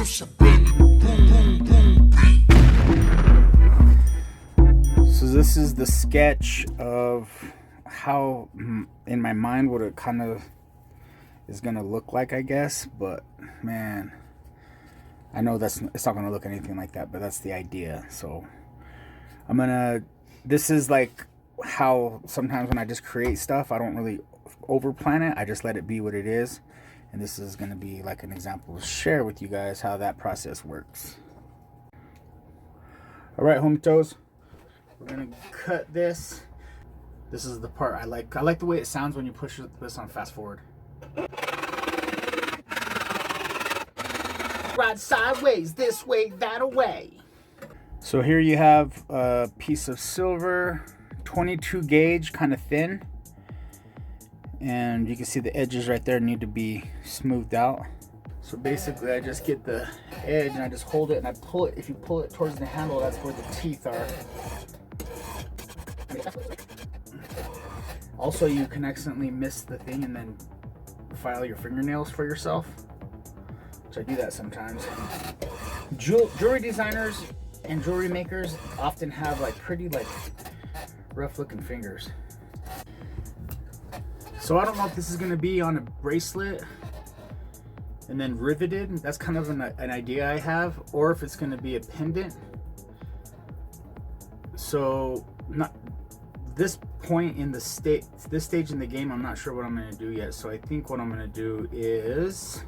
So this is the sketch of how, in my mind, what it kind of is going to look like, I guess. But, man, I know it's not going to look anything like that, but that's the idea. So this is like how sometimes when I just create stuff, I don't really over plan it. I just let it be what it is. And this is going to be like an example to share with you guys how that process works. All right, homitos. We're going to cut this. This is the part I like. I like the way it sounds when you push this on fast forward. Right sideways, this way, that away. So here you have a piece of silver, 22 gauge, kind of thin. And you can see the edges right there need to be smoothed out. So basically I just get the edge and I just hold it and I pull it. If you pull it towards the handle, that's where the teeth are. Also, you can accidentally miss the thing and then file your fingernails for yourself, which I do that sometimes. Jewelry designers and jewelry makers often have like pretty rough looking fingers. So I don't know if this is going to be on a bracelet and then riveted. That's kind of an idea I have, or if it's going to be a pendant. So not this point in this stage in the game, I'm not sure what I'm going to do yet. So I think what I'm going to do is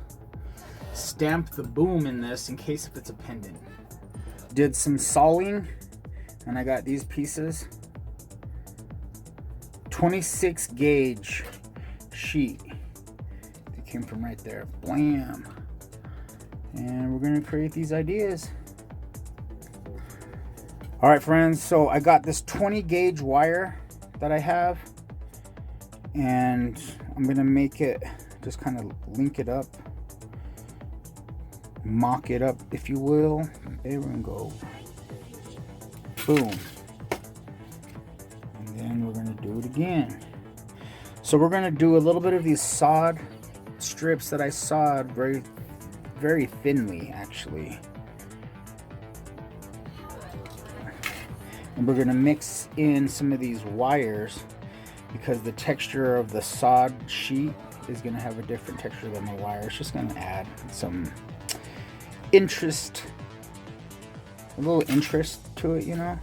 stamp the boom in this in case if it's a pendant. Did some sawing and I got these pieces. 26 gauge sheet. It came from right there. Blam. And we're going to create these ideas. All right, friends, so I got this 20 gauge wire that I have, and I'm gonna make it, just kind of link it up, mock it up, if you will. There we go. Boom. And then we're gonna do it again. So we're gonna do a little bit of these sawed strips that I sawed very, very thinly, actually. And we're going to mix in some of these wires because the texture of the sawed sheet is going to have a different texture than the wire. It's just going to add some interest, a little interest to it, you know.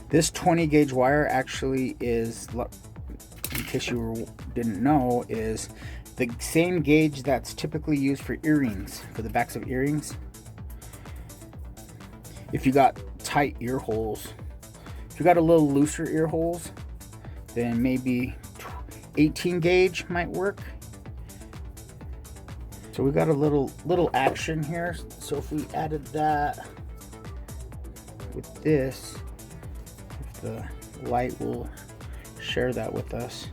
This 20 gauge wire actually is, in case you didn't know, is the same gauge that's typically used for earrings, for the backs of earrings. If you got tight ear holes, if you got a little looser ear holes, then maybe 18 gauge might work. So we got a little action here. So if we added that with this, if the light will share that with us,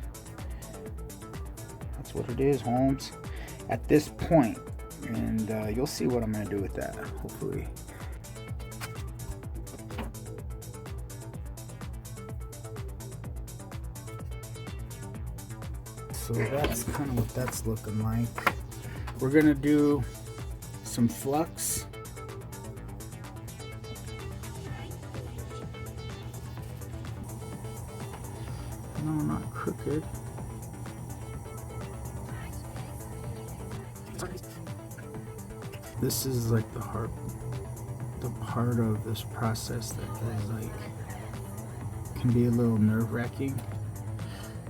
that's what it is, Holmes, at this point. And you'll see what I'm going to do with that, hopefully. So that's kind of what that's looking like. We're gonna do some flux. No, not crooked. This is like the part of this process that is like, can be a little nerve-wracking.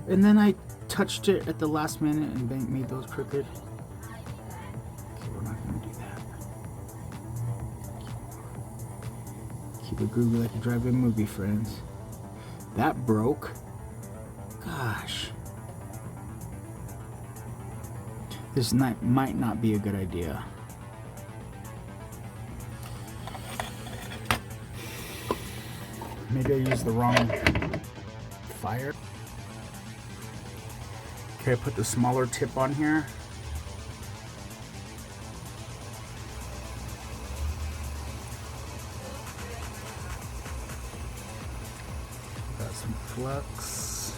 And then I touched it at the last minute and made those crooked. Okay, we're not gonna do that. Keep it groovy like a drive-in movie, friends. That broke. Gosh. This might not be a good idea. Maybe I used the wrong fire. Okay, I put the smaller tip on here. Got some flux.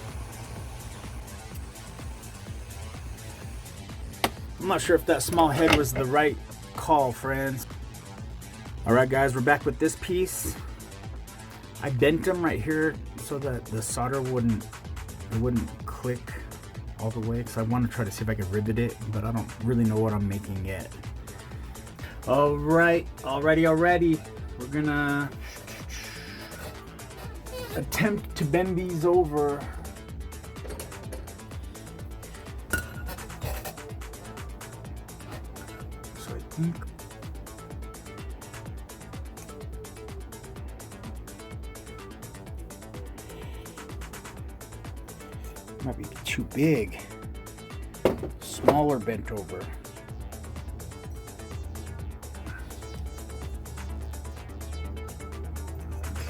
I'm not sure if that small head was the right call, friends. All right, guys, we're back with this piece. I bent them right here so that the solder wouldn't click all the way, because I want to try to see if I can rivet it, but I don't really know what I'm making yet. All right, already. We're gonna attempt to bend these over. So I think might be too big. Smaller bent over.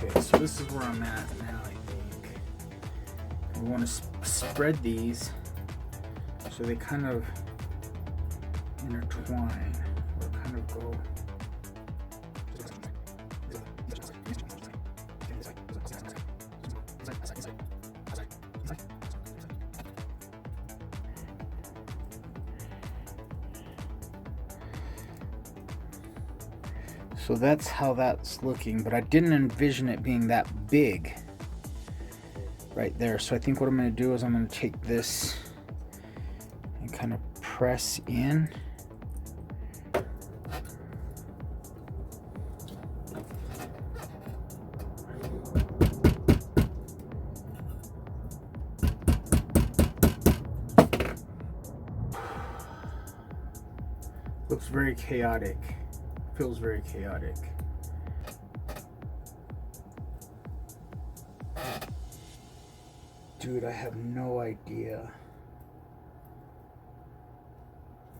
Okay, so this is where I'm at now, I think. We want to spread these so they kind of intertwine or kind of go. So that's how that's looking, but I didn't envision it being that big right there. So I think what I'm going to do is I'm going to take this and kind of press in. Looks very chaotic. Feels very chaotic. Dude, I have no idea.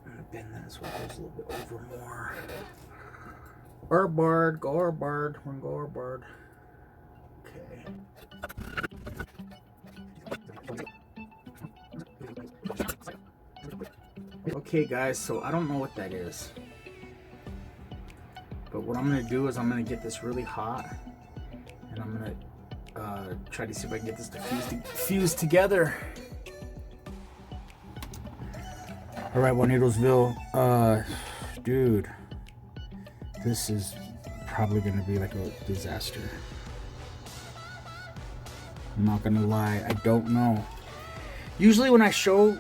I'm gonna bend that so it goes a little bit over more. Arbard, go Arbard, we're gonna go Arbard. Okay. Okay, guys, so I don't know what that is. But what I'm going to do is I'm going to get this really hot, and I'm going to try to see if I can get this to fuse together. All right, Juanitosville, dude, this is probably going to be like a disaster. I'm not going to lie, I don't know. Usually when I show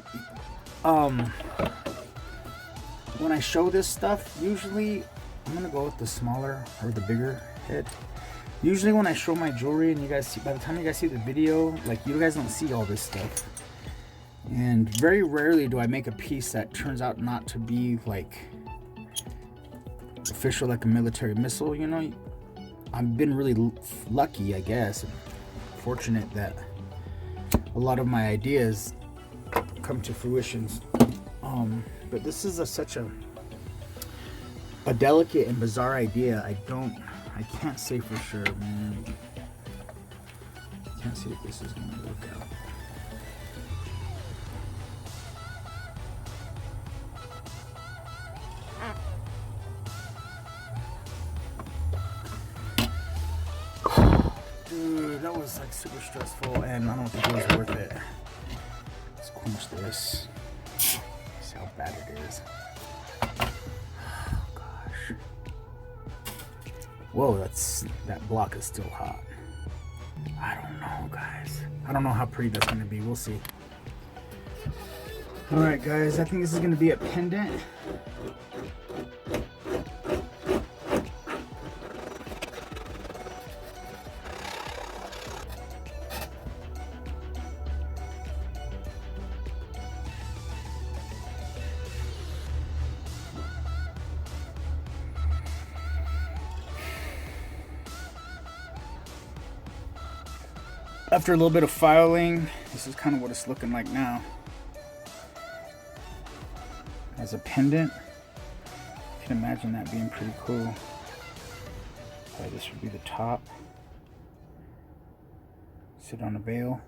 this stuff, usually I'm gonna go with the smaller or the bigger head. Usually when I show my jewelry and you guys see, by the time you guys see the video, like, you guys don't see all this stuff. And very rarely do I make a piece that turns out not to be like official, like a military missile, you know. I've been really lucky, I guess, and fortunate that a lot of my ideas come to fruition. But this is such a delicate and bizarre idea. I can't say for sure, man. I can't see if this is gonna work out. Dude, that was like super stressful, and I don't think it was worth it. Let's quench this. See how bad it is. Whoa, that block is still hot. I don't know, guys. I don't know how pretty that's gonna be. We'll see. All right, guys. I think this is gonna be a pendant. After a little bit of filing, this is kind of what it's looking like now. As a pendant, I can imagine that being pretty cool. Probably this would be the top. Sit on a veil.